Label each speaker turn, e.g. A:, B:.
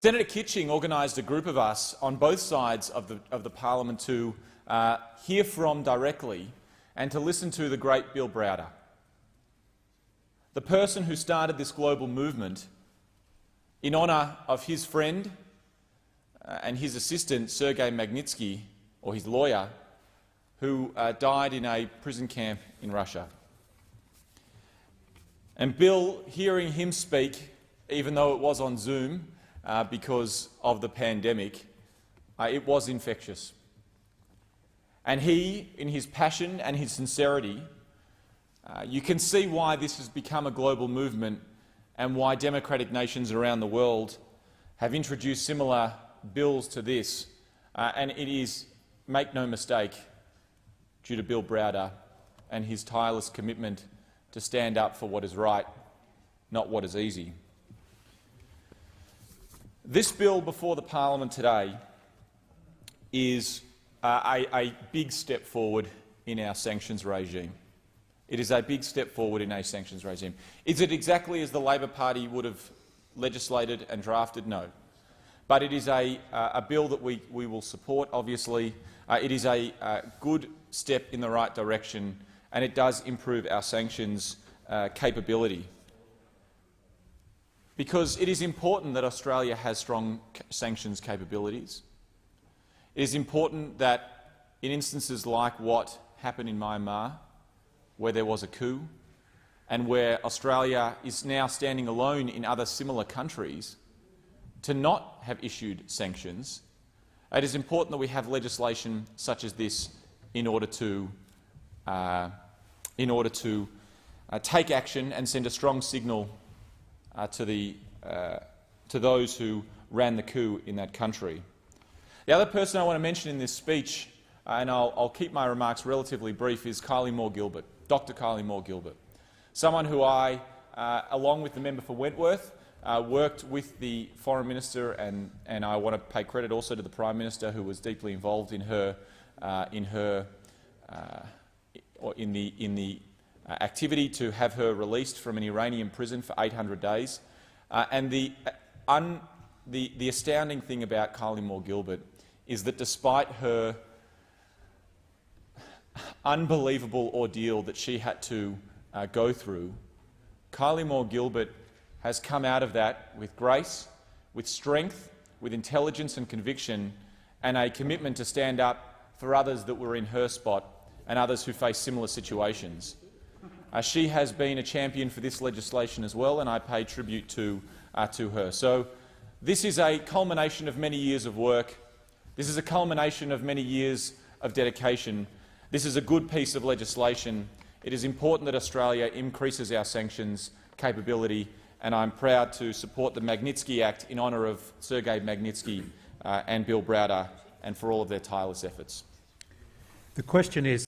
A: Senator Kitching organised a group of us on both sides of the parliament to hear from directly and to listen to the great Bill Browder, the person who started this global movement in honour of his friend and his assistant, Burns Magnitsky, or his lawyer, who died in a prison camp in Russia. And Bill, hearing him speak, even though it was on Zoom because of the pandemic, it was infectious. And he, in his passion and his sincerity, you can see why this has become a global movement and why democratic nations around the world have introduced similar bills to this. And it is, make no mistake, due to Bill Browder and his tireless commitment to stand up for what is right, not what is easy. This bill before the parliament today is a big step forward in our sanctions regime. It is a big step forward in a sanctions regime. Is it exactly as the Labor Party would have legislated and drafted? No. But it is a bill that we will support, obviously. It is a good step in the right direction, and it does improve our sanctions capability. Because it is important that Australia has strong sanctions capabilities. It is important that in instances like what happened in Myanmar, where there was a coup, and where Australia is now standing alone in other similar countries, to not have issued sanctions, it is important that we have legislation such as this in order to take action and send a strong signal to those who ran the coup in that country. The other person I want to mention in this speech, and I'll keep my remarks relatively brief, is Kylie Moore-Gilbert, Dr. Kylie Moore-Gilbert, someone who I, along with the member for Wentworth, worked with the Foreign Minister, and I want to pay credit also to the Prime Minister, who was deeply involved in the activity to have her released from an Iranian prison for 800 days. And the astounding thing about Kylie Moore-Gilbert is that despite her unbelievable ordeal that she had to go through, Kylie Moore-Gilbert has come out of that with grace, with strength, with intelligence and conviction, and a commitment to stand up for others that were in her spot and others who face similar situations. She has been a champion for this legislation as well, and I pay tribute to her. So this is a culmination of many years of work. This is a culmination of many years of dedication. This is a good piece of legislation. It is important that Australia increases our sanctions capability, and I'm proud to support the Magnitsky Act in honour of Burns Magnitsky and Bill Browder, and for all of their tireless efforts.
B: The question is